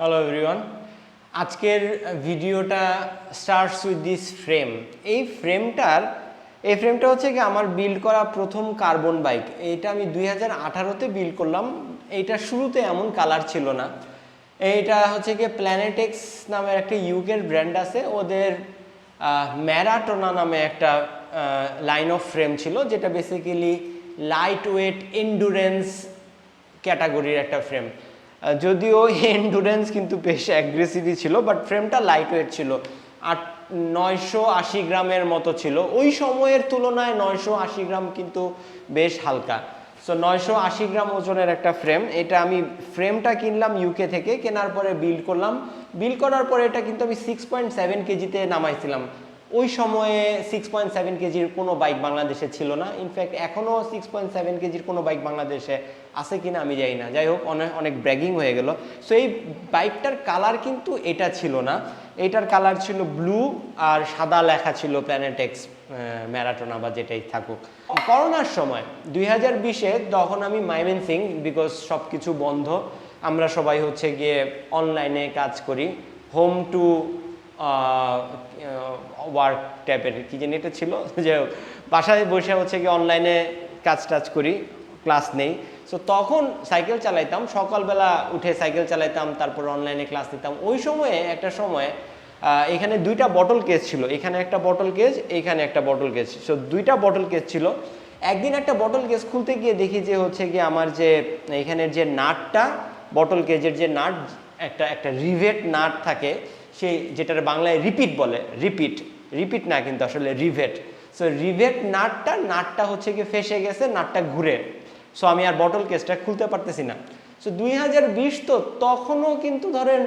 Hello everyone, আজকের ভিডিওটা starts with this frame. এই ফ্রেমটা হচ্ছে কি আমার বিল্ড করা প্রথম কার্বন বাইক। এইটা আমি 2018-তে বিল্ড করলাম। এইটা শুরুতে এমন কালার ছিল না। এইটা হচ্ছে কি প্ল্যানেটেক্স নামের একটা ইউকের ব্র্যান্ড আছে, ওদের ম্যারাটোনা নামে একটা লাইন অফ ফ্রেম ছিল, যেটা বেসিক্যালি লাইট ওয়েট এন্ডুরেন্স ক্যাটাগরির একটা ফ্রেম। যদিও এন্ডুরেন্স কিন্তু বেশ অ্যাগ্রেসিভই ছিল, বাট ফ্রেমটা লাইট ওয়েট ছিল। 980 গ্রামের মতো ছিল। ওই সময়ের তুলনায় 980 গ্রাম কিন্তু বেশ হালকা। সো 980 গ্রাম ওজনের একটা ফ্রেম। এটা আমি ফ্রেমটা কিনলাম ইউকে থেকে, কেনার পরে বিল্ড করলাম। বিল্ড করার পরে এটা কিন্তু আমি 6.7 কেজিতে নামাইছিলাম। ওই সময়ে 6.7 কেজির কোনো বাইক বাংলাদেশে ছিল না। ইনফ্যাক্ট এখনও 6.7 কেজির কোনো বাইক বাংলাদেশে আছে কিনা আমি জানি না। যাই হোক, অনেক ব্র্যাগিং হয়ে গেল। সো এই বাইকটার কালার কিন্তু এটা ছিল না। এইটার কালার ছিল ব্লু, আর সাদা লেখা ছিল প্ল্যানেটেক্স ম্যারাটোনা বা যেটাই থাকুক। করোনার সময় 2020-এ তখন আমি ময়মনসিংহ, বিকজ সব কিছু বন্ধ, আমরা সবাই হচ্ছে গিয়ে অনলাইনে কাজ করি, হোম টু ওয়ার্ক টাইপের কি জানি এটা ছিল, যে বাসায় বসে হচ্ছে গিয়ে অনলাইনে কাজ করি, ক্লাস নেই। সো তখন সাইকেল চালাইতাম, সকালবেলা উঠে সাইকেল চালাইতাম, তারপর অনলাইনে ক্লাস নিতাম। ওই সময়ে একটা সময় এখানে দুইটা বটল কেস ছিল, এখানে একটা বটল কেস, এইখানে একটা বটল কেস। সো দুইটা বটল কেস ছিল। একদিন একটা বটল কেস খুলতে গিয়ে দেখি যে হচ্ছে গিয়ে আমার যে এখানের যে নাটটা, বটল কেজের যে নাট, একটা রিভেট নাট থাকে, সেই যেটার বাংলায় রিপিট বলে, রিপিট না কিন্তু আসলে রিভেট। সো রিভেট নাটটা হচ্ছে গিয়ে ফেসে গেছে, নাটটা ঘুরে। সো আমি আর বটল কেসটা খুলতে পারতেছি না। সো 2020 তো তখনও কিন্তু ধরেন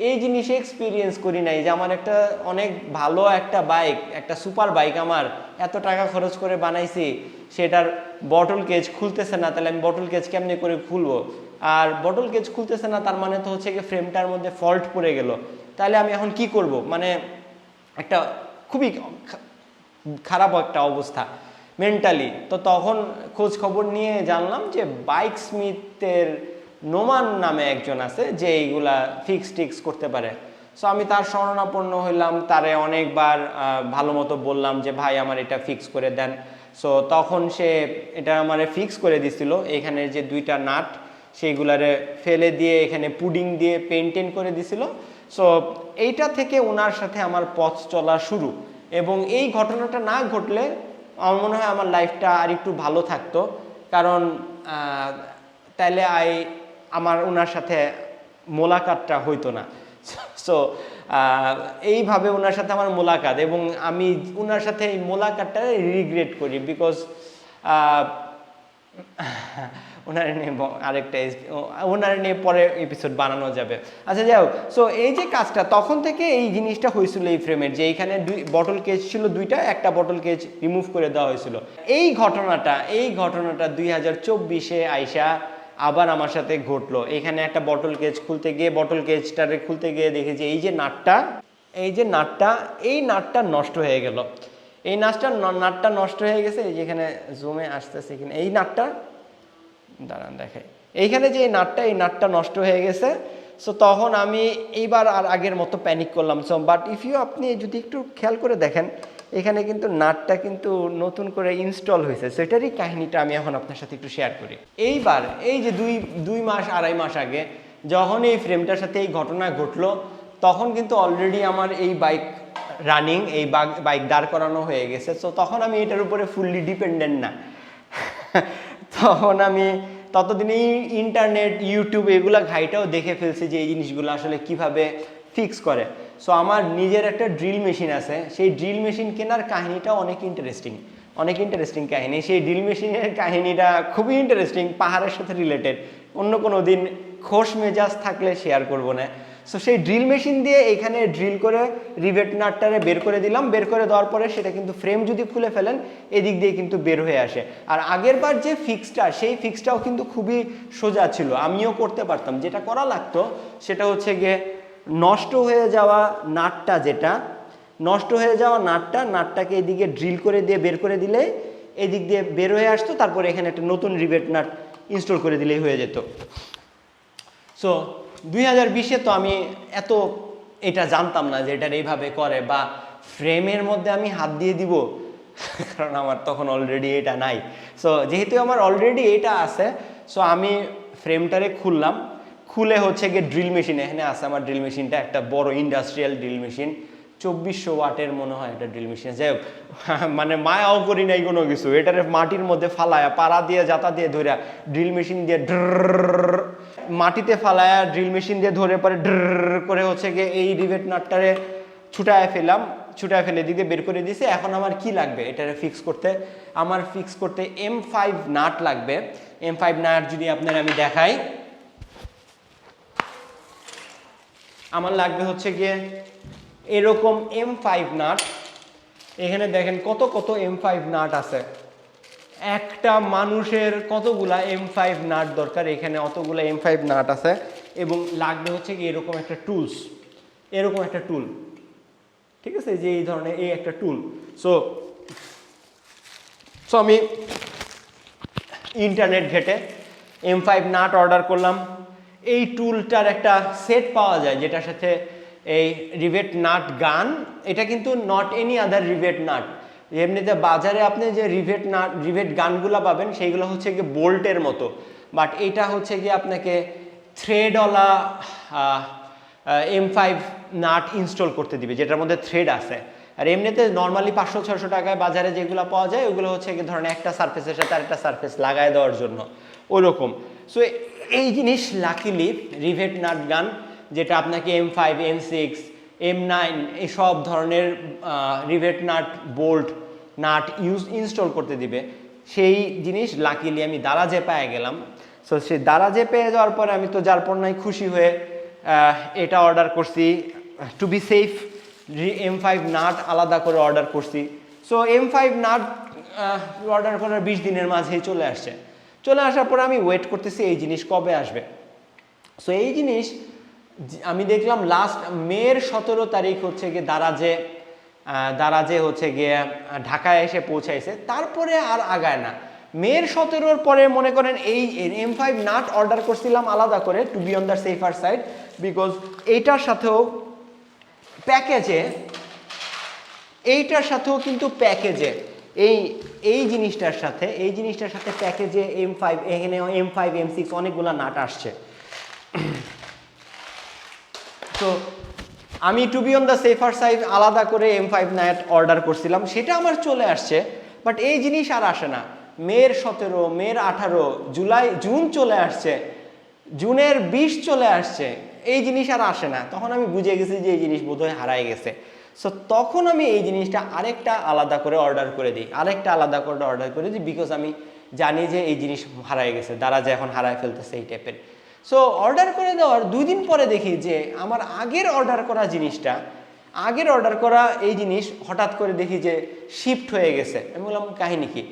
এই জিনিসে এক্সপিরিয়েন্স করি নাই, যে আমার একটা অনেক ভালো একটা বাইক, একটা সুপার বাইক, আমার এত টাকা খরচ করে বানাইছি, সেটার বটল কেজ খুলতেছে না। তাহলে আমি বটল কেজ কেমনে করে খুলবো? আর বটল কেজ খুলতেছে না, তার মানে তো হচ্ছে কি ফ্রেমটার মধ্যে ফল্ট পড়ে গেল। তাহলে আমি এখন কি করব? মানে একটা খুবই খারাপ একটা অবস্থা মেন্টালি। তো তখন খোঁজ খবর নিয়ে জানলাম যে বাইক স্মিথের নোমান নামে একজন আছে, যে এইগুলা টিক্স করতে পারে। সো আমি তার শরণাপন্ন হইলাম, তারে অনেকবার ভালো মতো বললাম যে ভাই আমার এটা ফিক্স করে দেন। সো তখন সে এটা আমারে ফিক্স করে দিছিল। এখানে যে দুইটা নাট, সেইগুলারে ফেলে দিয়ে এখানে পুডিং দিয়ে পেন্টেন করে দিছিল। সো এইটা থেকে ওনার সাথে আমার পথ চলা শুরু। এবং এই ঘটনাটা না ঘটলে আমার মনে হয় আমার লাইফটা আর একটু ভালো থাকতো, কারণ তাইলে আমার ওনার সাথে মোলাকাতটা হইতো না। সো এইভাবে ওনার সাথে আমার মোলাকাত, এবং আমি ওনার সাথে এই মোলাকাতটা রিগ্রেট করি, বিকজ ওনার নিয়ে ওনার নিয়ে পরে এপিসোড বানানো যাবে। আচ্ছা, যাই হোক। সো এই যে কাজটা, তখন থেকে এই জিনিসটা হয়েছিল এই ফ্রেমের, যে এইখানে বটল কেজ ছিল দুইটা, একটা বটল কেজ রিমুভ করে দেওয়া হয়েছিল। এই ঘটনাটা 2024-এ আইসা আবার আমার সাথে ঘটলো। এখানে একটা বটল কেজ খুলতে গিয়ে, বটল কেজটারে খুলতে গিয়ে দেখি যে এই নাটটা নষ্ট হয়ে গেল। এই নাটটা নষ্ট হয়ে গেছে। এই যেখানে জুমে আসতেছে, এখানে এই নাটটা দাঁড়ান দেখাই, এইখানে যে এই নাটটা নষ্ট হয়ে গেছে। সো তখন আমি এইবার আর আগের মতো প্যানিক করলাম। সো বাট আপনি যদি একটু খেয়াল করে দেখেন, এখানে কিন্তু নাটটা কিন্তু নতুন করে ইনস্টল হয়েছে। সেটারই কাহিনীটা আমি এখন আপনার সাথে একটু শেয়ার করি। এইবার এই যে আড়াই মাস আগে যখন এই ফ্রেমটার সাথে এই ঘটনা ঘটলো, তখন কিন্তু অলরেডি আমার এই বাইক রানিং, এই বাইক দাঁড় করানো হয়ে গেছে। সো তখন আমি এটার উপরে ফুললি ডিপেন্ডেন্ট না। তখন আমি ততদিনই ইন্টারনেট, ইউটিউব এগুলা ঘাইটাও দেখে ফেলছি যে এই জিনিসগুলো আসলে কিভাবে ফিক্স করে। সো আমার নিজের একটা ড্রিল মেশিন আছে। সেই ড্রিল মেশিন কেনার কাহিনীটাও অনেক ইন্টারেস্টিং কাহিনী। সেই ড্রিল মেশিনের কাহিনীটা খুবই ইন্টারেস্টিং, পাহাড়ের সাথে রিলেটেড। অন্য কোনো দিন খোশ মেজাজ থাকলে শেয়ার করবো না। সো সেই ড্রিল মেশিন দিয়ে এখানে ড্রিল করে রিভেট নাটটারে বের করে দিলাম। বের করে দেওয়ার পরে সেটা কিন্তু ফ্রেম যদি খুলে ফেলেন, এদিক দিয়ে কিন্তু বের হয়ে আসে। আর আগের বার যে ফিক্সটা, সেই ফিক্সটাও কিন্তু খুবই সোজা ছিল, আমিও করতে পারতাম। যেটা করা লাগতো সেটা হচ্ছে গিয়ে নষ্ট হয়ে যাওয়া নাটটাকে এদিকে ড্রিল করে দিয়ে বের করে দিলে এদিক দিয়ে বের হয়ে আসতো। তারপরে এখানে একটা নতুন রিভেট নাট ইনস্টল করে দিলেই হয়ে যেত। সো 2020-এ তো আমি এত এটা জানতাম না যে এটার এইভাবে করে বা ফ্রেমের মধ্যে আমি হাত দিয়ে দিব কারণ আমার তখন অলরেডি এটা নাই। সো যেহেতু আমার অলরেডি এটা আছে, সো আমি ফ্রেমটারে খুললাম, খুলে হচ্ছে গিয়ে ড্রিল মেশিন, এখানে আছে আমার ড্রিল মেশিনটা, একটা বড় ইন্ডাস্ট্রিয়াল ড্রিল মেশিন, 2400 ওয়াটের মনে হয় একটা ড্রিল মেশিন। যাই হোক, মানে মায়াও করি নাই কোনো কিছু, এটারে মাটির মধ্যে ফালায়া পাড়া দিয়ে জাতা দিয়ে ধরে ড্রিল মেশিন দিয়ে মাটিতে ফালায়া ড্রিল মেশিন দিয়ে ধরে পরে করে হচ্ছে গিয়ে এই রিভেট নাটটারে ছুটায় ফেলে দিকে বের করে দিয়েছে। এখন আমার কি লাগবে এটারে ফিক্স করতে? আমার ফিক্স করতে M5 নাট লাগবে। M5 নাট যদি আপনার আমি দেখাই, আমার লাগবে হচ্ছে গিয়ে এরকম M5 নাট। এখানে দেখেন কত কত M5 নাট আছে, একটা মানুষের কতগুলা M5 নাট দরকার, এখানে অতগুলা M5 নাট আছে। এবং লাগবে হচ্ছে কি এরকম একটা টুলস, এরকম একটা টুল, ঠিক আছে, যে এই ধরনের এই একটা টুল। সো আমি ইন্টারনেট ঘেটে M5 নাট অর্ডার করলাম। এই টুলটার একটা সেট পাওয়া যায় যেটার সাথে এই রিভেট নাট গান, এটা কিন্তু not any other rivet nut. এমনিতে বাজারে আপনি যে রিভেট গানগুলো পাবেন সেইগুলো হচ্ছে গিয়ে বোল্টের মতো, বাট এটা হচ্ছে গিয়ে আপনাকে থ্রেডওয়ালা M5 নাট ইনস্টল করতে দিবে যেটার মধ্যে থ্রেড আছে। আর এমনিতে নর্মালি 500-600 টাকায় বাজারে যেগুলো পাওয়া যায় ওগুলো হচ্ছে কি ধরেন একটা সারফেসের সাথে আরেকটা সারফেস লাগায় দেওয়ার জন্য ওরকম। সো এই জিনিস লাকিলি রিভেট নাট গান, যেটা আপনাকে M5, M6, M9 এই সব ধরনের rivet nut bolt nut install করতে দিবে, সেই জিনিস লাকিলি আমি দারাজে পেয়ে গেলাম। সো সেই দারাজে পেয়ে যাওয়ার পরে আমি তো যার পর নাই খুশি হয়ে এটা অর্ডার করছি। Two be safe M5 nut আলাদা করে অর্ডার করছি। সো M5 নাট অর্ডার করার 20 দিনের মাঝেই চলে আসছে। চলে আসার পরে আমি ওয়েট করতেছি এই জিনিস কবে আসবে। সো এই জিনিস আমি দেখলাম লাস্ট মের 17 তারিখ হচ্ছে গিয়ে দারাজে হচ্ছে গিয়ে ঢাকায় এসে পৌঁছাইছে, তারপরে আর আগায় না। মের 17-র পরে মনে করেন এই M5 নাট অর্ডার করছিলাম আলাদা করে, to be on the safer side, because এইটার সাথেও প্যাকেজে, এইটার সাথেও কিন্তু প্যাকেজে এই জিনিসটার সাথে প্যাকেজে M5, এখানে M5 M6 অনেকগুলা নাট আসছে। তো আমি to be on the safer side আলাদা করে M5 নাট অর্ডার করছিলাম, সেটা আমার চলে আসছে, বাট এই জিনিস আর আসে না। মের 17, মের 18, জুন চলে আসছে, জুনের 20 চলে আসছে, এই জিনিস আর আসে না। তখন আমি বুঝে গেছি যে এই জিনিস বোধহয় হারায় গেছে। সো তখন আমি এই জিনিসটা আরেকটা আলাদা করে অর্ডার করে দিই, বিকজ আমি জানি যে এই জিনিস হারায় গেছে, দারাজে এখন হারায় ফেলতেছে এই টাইপের। সো অর্ডার করে দেওয়ার 2 দিন পরে দেখি যে আমার আগের অর্ডার করা এই জিনিস হঠাৎ করে দেখি যে শিফট হয়ে গেছে। আমি বললাম কাহিনী কি,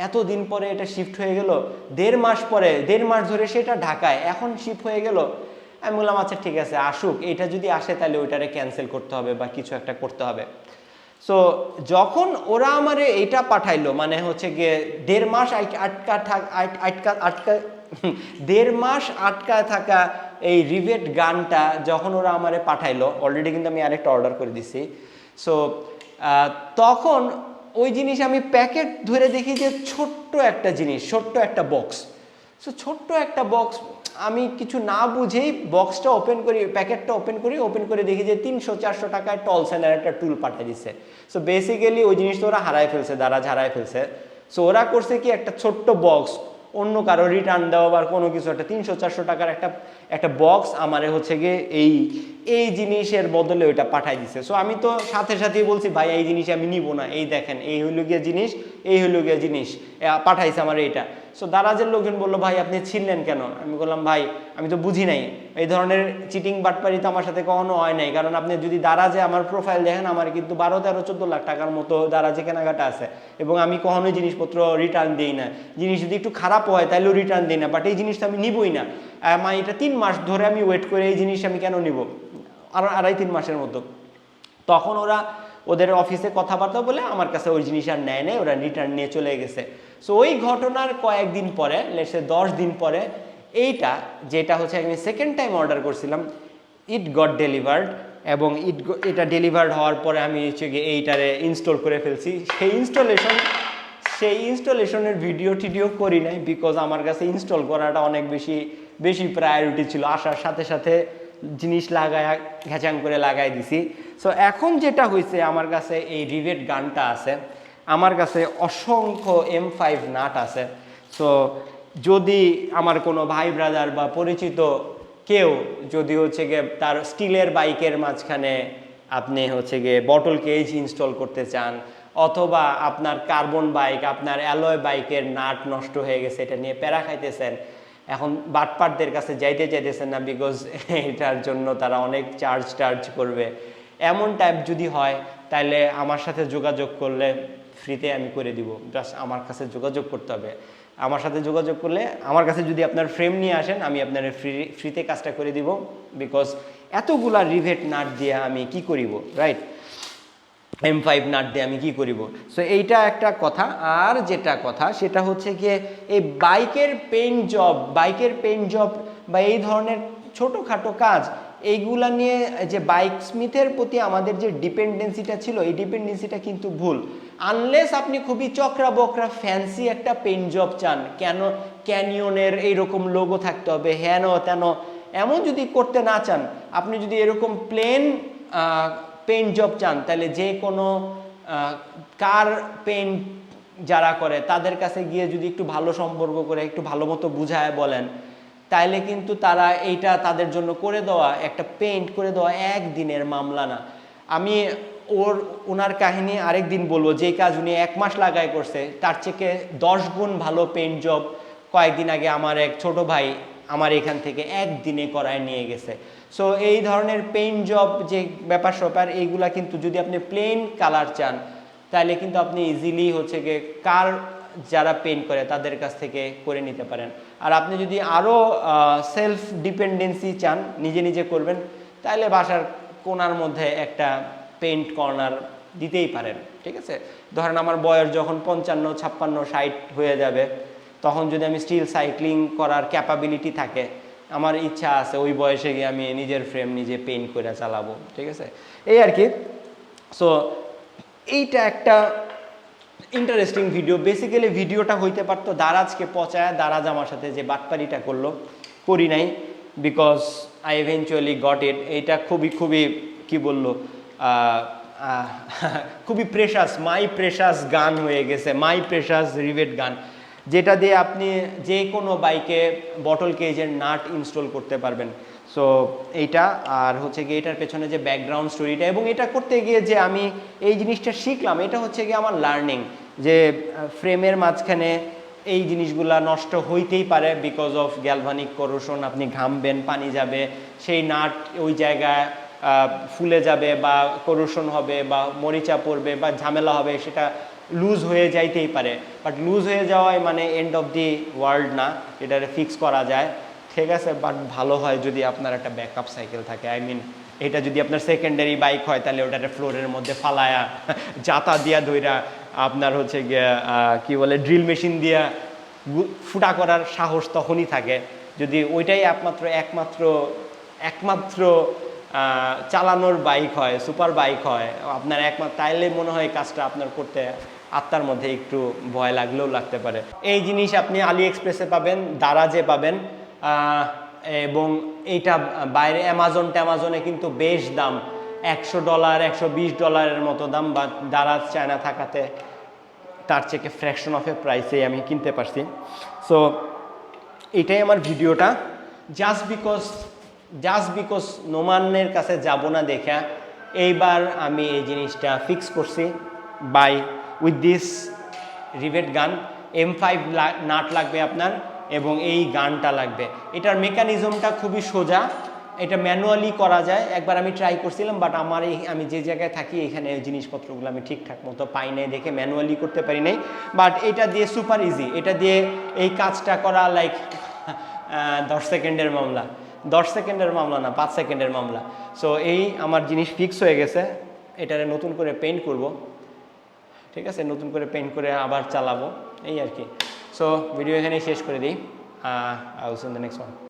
এতদিন পরে এটা শিফট হয়ে গেল, 1.5 মাস পরে, 1.5 মাস ধরে সেটা ঢাকায়, এখন শিফট হয়ে গেল। আমি বললাম আচ্ছা ঠিক আছে আসুক, এটা যদি আসে তাহলে ওইটারে ক্যান্সেল করতে হবে বা কিছু একটা করতে হবে। সো যখন ওরা আমারে এইটা পাঠাইলো, মানে হচ্ছে গিয়ে 1.5 মাস আটকায় থাকা এই রিভেট গানটা যখন ওরা আমারে পাঠাইলো, অলরেডি কিন্তু আমি আরেকটা অর্ডার করে দিছি। সো তখন ওই জিনিস আমি প্যাকেট ধরে দেখি যে ছোট্ট একটা জিনিস, ছোট্ট একটা বক্স। সো ছোট্ট একটা বক্স, আমি কিছু না বুঝেই বক্সটা ওপেন করে দেখি যে 300-400 টাকায় টলসেনের একটা টুল পাঠিয়ে দিচ্ছে। সো বেসিক্যালি ওই জিনিসটা ওরা হারায় ফেলছে, দারাজ হারায় ফেলছে। সো ওরা করছে কি, একটা ছোট্ট বক্স অন্য কারো রিটার্ন দেওয়া বা কোনো কিছু একটা 300-400 টাকার একটা বক্স আমারে হচ্ছে গিয়ে এই জিনিসের বদলে ওইটা পাঠাই দিছে। সো আমি তো সাথেই বলছি ভাই এই জিনিস আমি নিব না, এই দেখেন এই হইলো গিয়ে জিনিস পাঠাইছে আমার এইটা। সো দারাজের লোকজন বললো ভাই আপনি ছিলেন কেন? আমি বললাম ভাই আমি তো বুঝি নাই, এই ধরনের চিটিং বাটপারি তো আমার সাথে কখনো হয় নাই, কারণ আপনি যদি দারাজে আমার প্রোফাইল দেখেন আমার কিন্তু 12-13-14 লাখ টাকার মতো দারাজে কেনাকাটা আছে, এবং আমি কখনোই জিনিসপত্র রিটার্ন দিই না। জিনিস যদি একটু খারাপ হয় তাহলেও রিটার্ন দিই না, বাট এই জিনিসটা আমি নিবই না। আমার এটা 3 মাস ধরে আমি ওয়েট করে এই জিনিস আমি কেন নিব, আর 2.5-3 মাসের মতো। তখন ওদের অফিসে কথাবার্তা বলে আমার কাছে ওই জিনিস আর নেয় নাই, ওরা রিটার্ন নিয়ে চলে গেছে। সো ওই ঘটনার কয়েকদিন পরে, লেটস সে 10 দিন পরে এইটা যেটা হচ্ছে আমি সেকেন্ড টাইম অর্ডার করছিলাম, ইট গট ডেলিভার্ড, এবং এটা ডেলিভার্ড হওয়ার পরে আমি হচ্ছে গিয়ে এইটারে ইনস্টল করে ফেলছি। সেই ইনস্টলেশনের ভিডিও করি নাই, বিকজ আমার কাছে ইনস্টল করাটা অনেক বেশি প্রায়োরিটি ছিল। আসার সাথে সাথে জিনিস লাগায় ঘ্যাচাং করে লাগাই দিছি। সো এখন যেটা হয়েছে, আমার কাছে এই রিভেট গানটা আছে, আমার কাছে অসংখ্য M5 নাট আছে। সো যদি আমার কোনো ভাই ব্রাদার বা পরিচিত কেউ যদি হচ্ছে গিয়ে তার স্টিলের বাইকের মাঝখানে আপনি হচ্ছে গিয়ে বটল কেজ ইনস্টল করতে চান, অথবা আপনার কার্বন বাইক, আপনার অ্যালয় বাইকের নাট নষ্ট হয়ে গেছে, এটা নিয়ে প্যারা খাইতেছেন, এখন বাটপারদের কাছে যাইতেছেন না, বিকজ এটার জন্য তারা অনেক চার্জ করবে, এমন টাইপ যদি হয়, তাহলে আমার সাথে যোগাযোগ করলে ফ্রিতে আমি করে দিব। জাস্ট আমার কাছে যোগাযোগ করতে হবে। আমার সাথে যোগাযোগ করলে, আমার কাছে যদি আপনার ফ্রেম নিয়ে আসেন, আমি আপনার ফ্রিতে কাজটা করে দিব, বিকজ এতগুলা রিভেট নাট দিয়ে আমি কি করিব, রাইট? M5 নাট দিয়ে আমি কি করিব? সো এইটা একটা কথা। আর যেটা কথা সেটা হচ্ছে গিয়ে এই বাইকের পেইন্ট জব বা এই ধরনের ছোটোখাটো কাজ, এইগুলা নিয়ে যে বাইক স্মিথের প্রতি আমাদের যে ডিপেন্ডেন্সিটা ছিল, এই ডিপেন্ডেন্সিটা কিন্তু ভুল। আনলেস আপনি খুবই চকরা বকরা ফ্যান্সি একটা পেইন্ট জব চান, ক্যানিয়নের এইরকম লোগো থাকতে হবে, হেন তেন, এমন যদি করতে না চান, আপনি যদি এরকম প্লেন পেইন্ট জব চান, তাহলে যে কোনো কার পেইন্ট যারা করে তাদের কাছে গিয়ে যদি একটু ভালো সম্পর্ক করে একটু ভালো মতো বুঝায় বলেন, তাইলে কিন্তু তারা এইটা তাদের জন্য করে দেওয়া, একটা পেইন্ট করে দেওয়া একদিনের মামলা না। আমি ওনার কাহিনী আরেক দিন বলবো, যে কাজ উনি 1 মাস লাগায় করছে, তার থেকে 10 গুণ ভালো পেইন্ট জব কয়েকদিন আগে আমার এক ছোট ভাই আমার এখান থেকে একদিনে করায় নিয়ে গেছে। সো এই ধরনের পেইন্ট জব যে ব্যাপার স্যাপার, এইগুলা কিন্তু যদি আপনি প্লেন কালার চান, তাহলে কিন্তু আপনি ইজিলি হচ্ছে গিয়ে কার যারা পেইন্ট করে তাদের কাছ থেকে করে নিতে পারেন। আর আপনি যদি আরও সেলফ ডিপেন্ডেন্সি চান, নিজে করবেন, তাহলে বাসার কোনার মধ্যে একটা পেইন্ট কর্নার দিতেই পারেন, ঠিক আছে? ধরেন আমার বয়স যখন 55, 56, 60 হয়ে যাবে, তখন যদি আমি স্টিল সাইক্লিং করার ক্যাপাবিলিটি থাকে, আমার ইচ্ছা আছে ওই বয়সে গিয়ে আমি নিজের ফ্রেম নিজে পেইন্ট করে চালাবো, ঠিক আছে? এই আর কি। সো এইটা একটা ইন্টারেস্টিং ভিডিও। বেসিক্যালি ভিডিওটা হইতে পারতো দারাজকে পচায়, দারাজ আমার সাথে যে বাটপারিটা করি নাই, because I eventually got it. এইটা খুবই কি বললো, খুবই মাই প্রেশাস গান হয়ে গেছে, মাই প্রেশাস রিভেট গান, যেটা দিয়ে আপনি যে কোনো বাইকে বটল কেজের নাট ইনস্টল করতে পারবেন। সো এইটা, আর হচ্ছে গিয়ে এটার পেছনে যে ব্যাকগ্রাউন্ড স্টোরিটা, এবং এটা করতে গিয়ে যে আমি এই জিনিসটা শিখলাম, এটা হচ্ছে গিয়ে আমার লার্নিং, যে ফ্রেমের মাঝখানে এই জিনিসগুলা নষ্ট হইতেই পারে বিকজ অফ গ্যালভানিক করোশন। আপনি ঘামবেন, পানি যাবে, সেই নাট ওই জায়গায় ফুলে যাবে বা করোশন হবে বা মরিচা পড়বে বা ঝামেলা হবে, সেটা লুজ হয়ে যাইতেই পারে। বাট লুজ হয়ে যাওয়াই মানে এন্ড অফ দি ওয়ার্ল্ড না, এটারে ফিক্স করা যায়, ঠিক আছে? বাট ভালো হয় যদি আপনার একটা ব্যাকআপ সাইকেল থাকে। এটা যদি আপনার সেকেন্ডারি বাইক হয়, তাহলে ওটারে ফ্লোরের মধ্যে ফালায়া জাতা দিয়া ধইরা আপনার হচ্ছে গিয়ে কি বলে ড্রিল মেশিন দিয়া ফুটা করার সাহস তখনই থাকে, যদি ওইটাই একমাত্র চালানোর বাইক হয়, সুপার বাইক হয় আপনার একমাত্র, তাইলে মনে হয় কাজটা আপনার করতে আত্মার মধ্যে একটু ভয় লাগলেও লাগতে পারে। এই জিনিস আপনি আলি এক্সপ্রেসে পাবেন, দারাজে পাবেন, এবং এইটা বাইরে অ্যামাজনে কিন্তু বেশ দাম, $100, $120 মতো দাম, বা দারাজ চায়না থাকাতে তার থেকে ফ্র্যাকশন অফ এ প্রাইসে আমি কিনতে পারছি। সো এটাই আমার ভিডিওটা, জাস্ট বিকজ নোমানের কাছে যাব না দেখা এইবার আমি এই জিনিসটা ফিক্স করছি। বাই উইথ দিস রিভেট গান, M5 নাট লাগবে আপনার, এবং এই গানটা লাগবে। এটার মেকানিজমটা খুবই সোজা, এটা ম্যানুয়ালি করা যায়। একবার আমি ট্রাই করছিলাম, বাট আমি যে জায়গায় থাকি এখানে জিনিসপত্রগুলো আমি ঠিকঠাক মতো পাই নাই দেখে ম্যানুয়ালি করতে পারি নাই। বাট এটা দিয়ে সুপার ইজি, এটা দিয়ে এই কাজটা করা লাইক 10 সেকেন্ডের মামলা, 10 সেকেন্ডের মামলা না, 5 সেকেন্ডের মামলা। সো এই আমার জিনিস ফিক্স হয়ে গেছে, এটারে নতুন করে পেইন্ট করব, ঠিক আছে? নতুন করে পেইন্ট করে আবার চালাবো, এই আর কি। সো ভিডিও এখানেই শেষ করে দিই। I will see you in the next one.